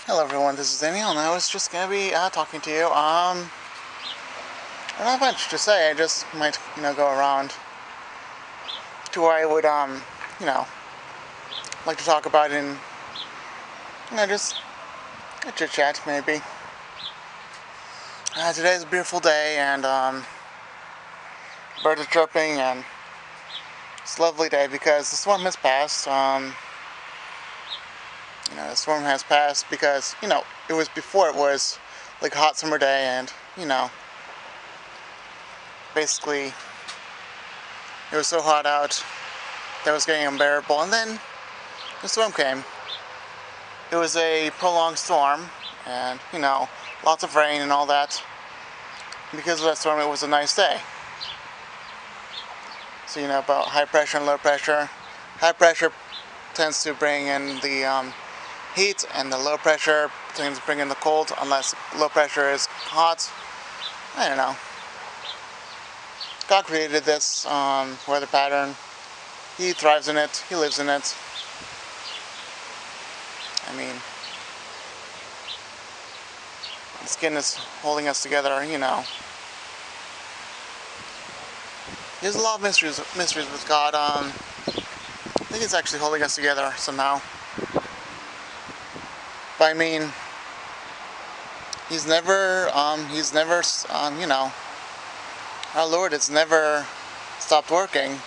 Hello everyone, this is Daniel, and I was just gonna be talking to you. I don't have much to say. I just might, go around to where I would, like to talk about in, just a chit chat maybe. Today's a beautiful day, and birds are chirping, and it's a lovely day because the storm has passed. The storm has passed because it was before it was like a hot summer day, and basically it was so hot out that it was getting unbearable, and then the storm came. It was a prolonged storm, and lots of rain and all that. Because of that storm, it was a nice day. So about high pressure and low pressure. High pressure tends to bring in the heat, and the low pressure tends to bring in the cold, unless low pressure is hot. I don't know. God created this weather pattern. He thrives in it. He lives in it. I mean, the skin is holding us together, There's a lot of mysteries with God. I think it's actually holding us together somehow. But I mean, He's never, our Lord has never stopped working.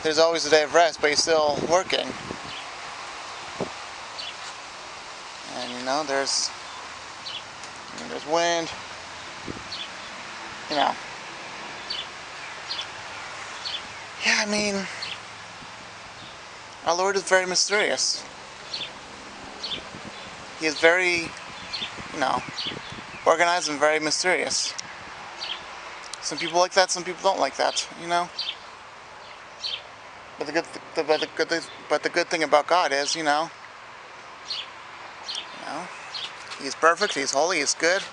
There's always a day of rest, but He's still working. And there's wind. Yeah, I mean, our Lord is very mysterious. He is very, organized and very mysterious. Some people like that, some people don't like that, But the good thing about God is, He's perfect, He's holy, He's good.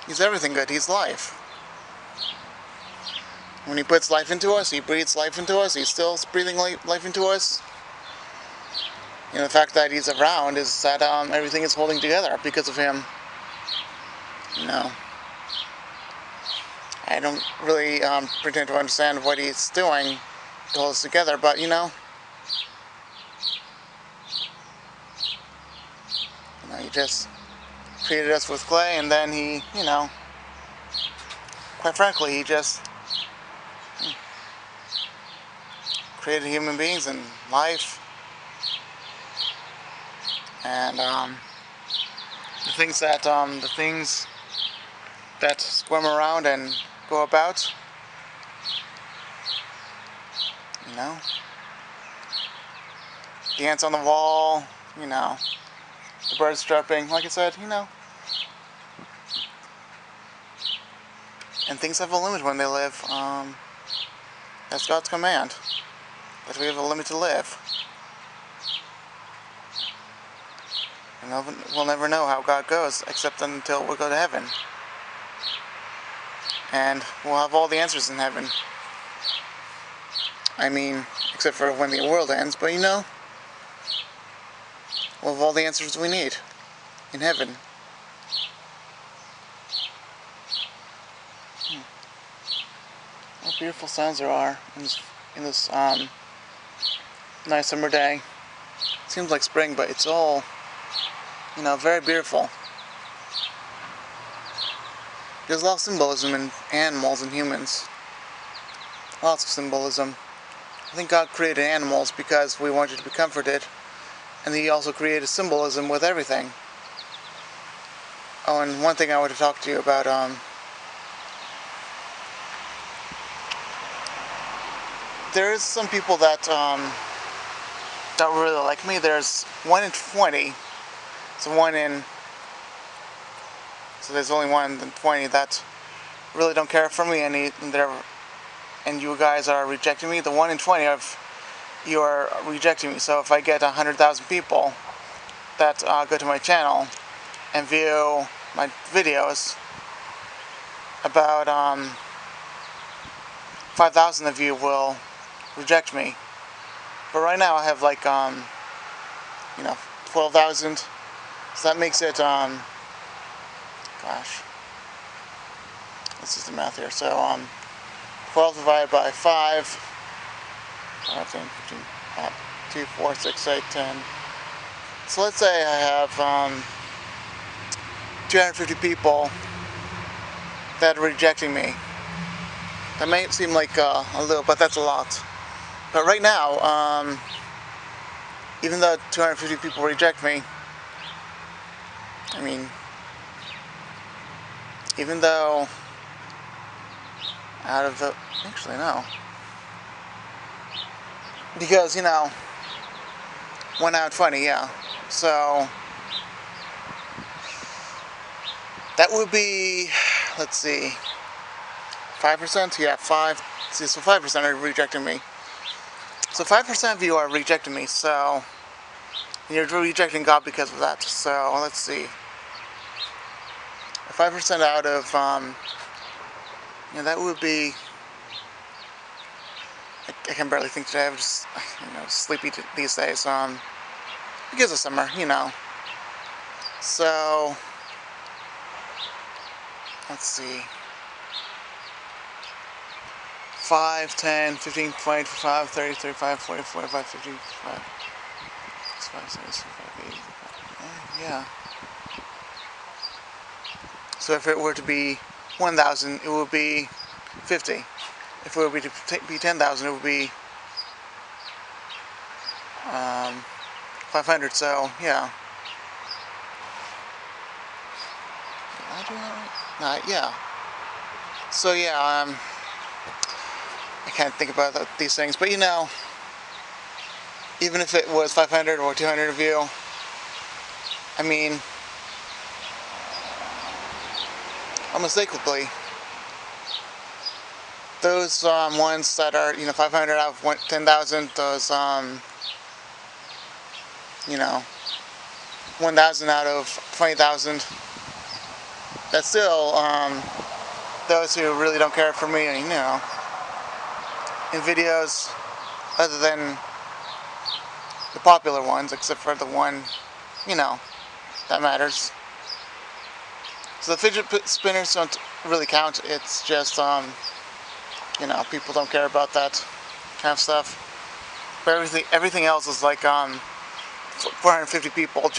He's everything good. He's life. When He puts life into us, He breathes life into us. He's still breathing life into us. The fact that He's around is that everything is holding together because of Him. I don't really pretend to understand what He's doing to hold us together, but He just created us with clay, and then He, quite frankly, He just created human beings and life, and the things that swim around and go about, the ants on the wall, the birds chirping, like I said, and things have a limit when they live. That's God's command, that we have a limit to live. And we'll never know how God goes, except until we go to heaven. And we'll have all the answers in heaven. I mean, except for when the world ends, but we'll have all the answers we need in heaven. What beautiful sounds there are in this nice summer day. It seems like spring, but it's all very beautiful. There's a lot of symbolism in animals and humans. Lots of symbolism. I think God created animals because we wanted to be comforted, and He also created symbolism with everything. Oh, and one thing I want to talk to you about, there's some people that don't really like me. There's 1 in 20. So there's only 1 in 20 that really don't care for me, and you guys are rejecting me. The 1 in 20 of you are rejecting me. So if I get 100,000 people that go to my channel and view my videos, about 5,000 of you will reject me. But right now I have 12,000 So that makes it, gosh, let's do the math here. So 12 divided by 5, 15, 2, 4, 6, 8, 10. So let's say I have 250 people that are rejecting me. That may seem like a little, but that's a lot. But right now, even though 250 people reject me, I mean, even though out of the, actually no, because, 1 out of 20, yeah. So that would be, let's see, 5%? Yeah, 5. See, so 5% are rejecting me. So 5% of you are rejecting me, so you're rejecting God because of that. So let's see. 5% out of, that would be, I can barely think today. I'm just, sleepy these days. Because of summer, So, let's see. 5, 10, 15, 20, 25, 30, 35, 40, 45, 50, 55, 65, 70, 75, 80, yeah. So if it were to be 1,000, it would be 50. If it were to be 10,000, it would be 500. So yeah. Did I do that right? Yeah. So yeah. I can't think about these things, but even if it was 500 or 200 of you, I mean, unmistakably, those ones that are 500 out of 10,000, those 1,000 out of 20,000, that's still those who really don't care for me, in videos other than the popular ones, except for the one, that matters. So the fidget spinners don't really count. It's just, people don't care about that kind of stuff. But everything else is like 450 people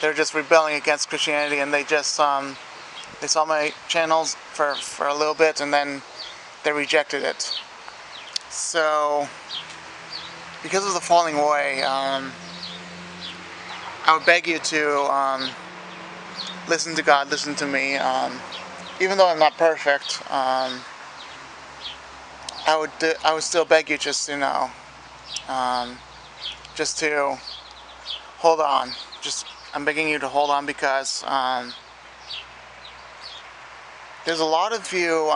they're just rebelling against Christianity, and they just, they saw my channels for a little bit, and then they rejected it. So, because of the falling away, I would beg you to listen to God, listen to me. Even though I'm not perfect, I would still beg you just just to hold on. I'm begging you to hold on, because there's a lot of you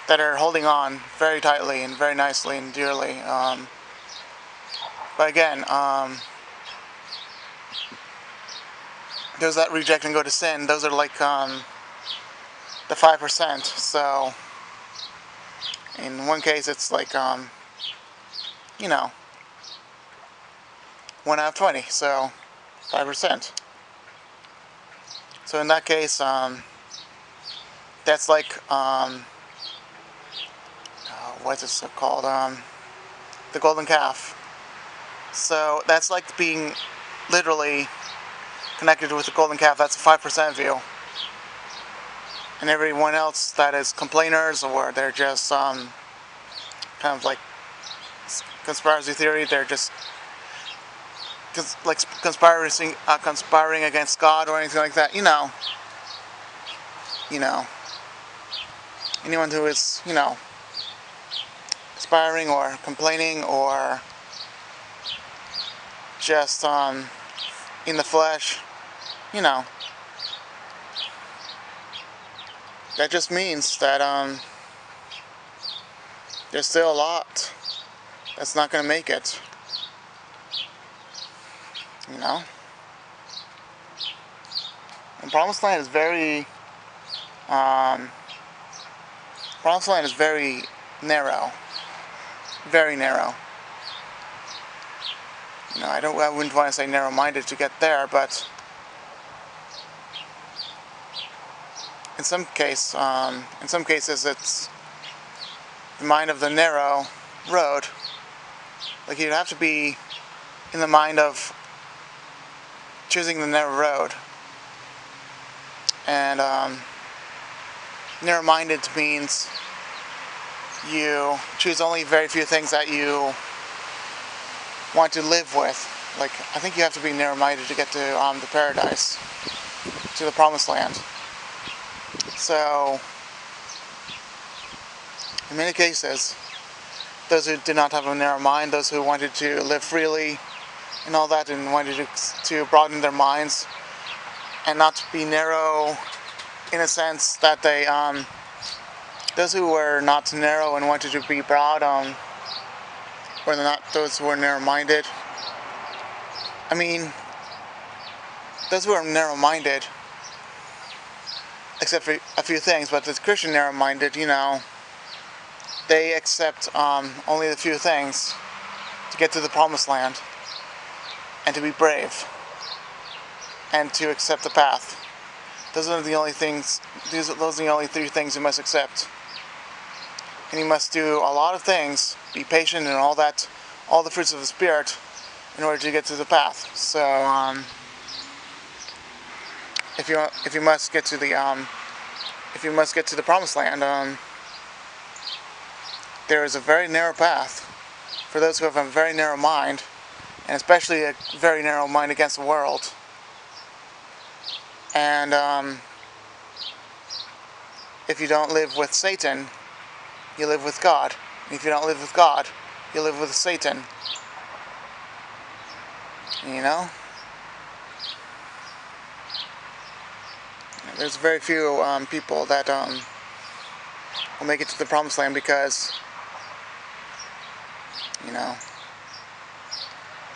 that are holding on very tightly and very nicely and dearly. But again, those that reject and go to sin, those are like the 5%. So in one case, it's like 1 out of 20. So 5%. So in that case, that's like what's it called? The golden calf. So that's like being literally connected with the golden calf. That's 5% of you. And everyone else that is complainers, or they're just kind of like conspiracy theory, they're just like conspiring against God or anything like that. Anyone who is conspiring or complaining or just in the flesh, that just means that there's still a lot that's not going to make it. And Promised Land is very narrow. Very narrow. I wouldn't want to say narrow-minded to get there, but in some cases, it's the mind of the narrow road. Like, you'd have to be in the mind of choosing the narrow road. And narrow-minded means you choose only very few things that you want to live with. Like, I think you have to be narrow-minded to get to the paradise, to the promised land. So, in many cases, those who did not have a narrow mind, those who wanted to live freely and all that, and wanted to broaden their minds and not be narrow in a sense that they, those who were not narrow and wanted to be broad, were not those who were narrow-minded. I mean, those who are narrow-minded, except for a few things, but the Christian narrow-minded, they accept only the few things to get to the promised land, and to be brave, and to accept the path. Those are the only things. Those are the only three things you must accept. And you must do a lot of things, be patient, and all that, all the fruits of the Spirit, in order to get to the path. So, if you must get to the promised land, there is a very narrow path for those who have a very narrow mind, and especially a very narrow mind against the world. And if you don't live with Satan, you live with God. And if you don't live with God, you live with Satan. There's very few people that will make it to the promised land because,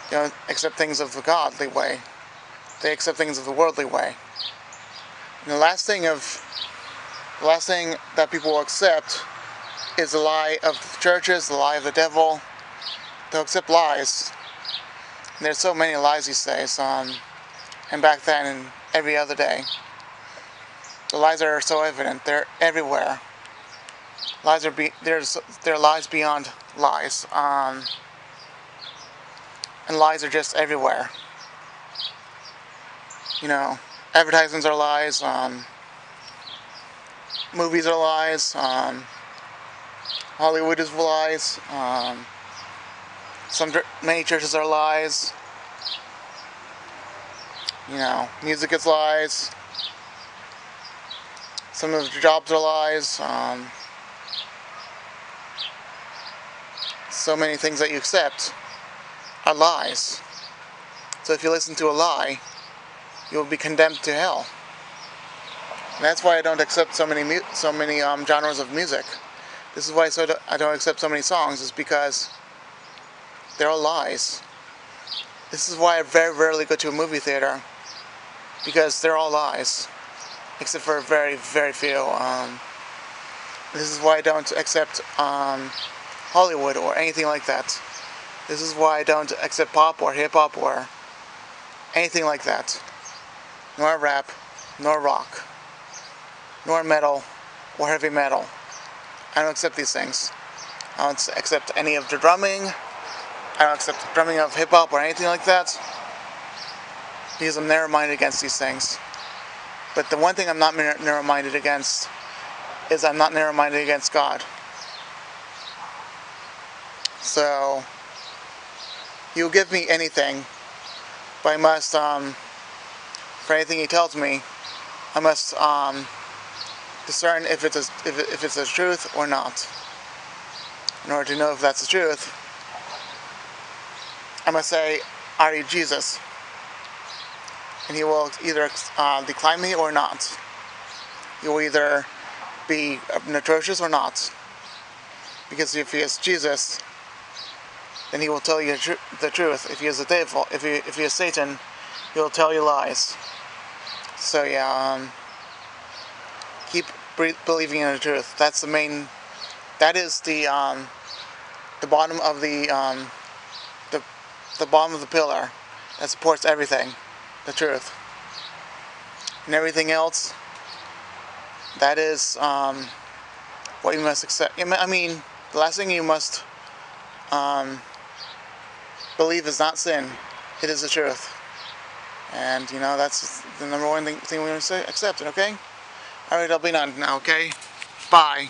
they don't accept things of the godly way. They accept things of the worldly way. And the last thing that people will accept is the lie of the churches, the lie of the devil. They'll accept lies. And there's so many lies these days, and back then and every other day. The lies are so evident; they're everywhere. There are lies beyond lies, and lies are just everywhere. Advertisements are lies. Movies are lies. Hollywood is lies. Many churches are lies. Music is lies. Some of the jobs are lies. So many things that you accept are lies. So if you listen to a lie, you will be condemned to hell. And that's why I don't accept so many genres of music. This is why I don't accept so many songs, is because they're all lies. This is why I very rarely go to a movie theater, because they're all lies, except for very, very few. This is why I don't accept Hollywood or anything like that. This is why I don't accept pop or hip-hop or anything like that. Nor rap, nor rock, nor metal, or heavy metal. I don't accept these things. I don't accept any of the drumming. I don't accept the drumming of hip-hop or anything like that, because I'm narrow-minded against these things. But the one thing I'm not narrow-minded against is I'm not narrow-minded against God. So, He'll give me anything, but I must, for anything He tells me, I must discern if it's the truth or not. In order to know if that's the truth, I must say, "Are you Jesus?" And He will either decline me or not. He will either be atrocious or not. Because if He is Jesus, then He will tell you the truth. If He is the devil, if He is Satan, He will tell you lies. So yeah, keep believing in the truth. That's the main. That is the bottom of the the bottom of the pillar that supports everything, the truth. And everything else, that is what you must accept. I mean, the last thing you must believe is not sin. It is the truth. And, you know, that's the number one thing we must accept, okay? Alright, I'll be done now, okay? Bye.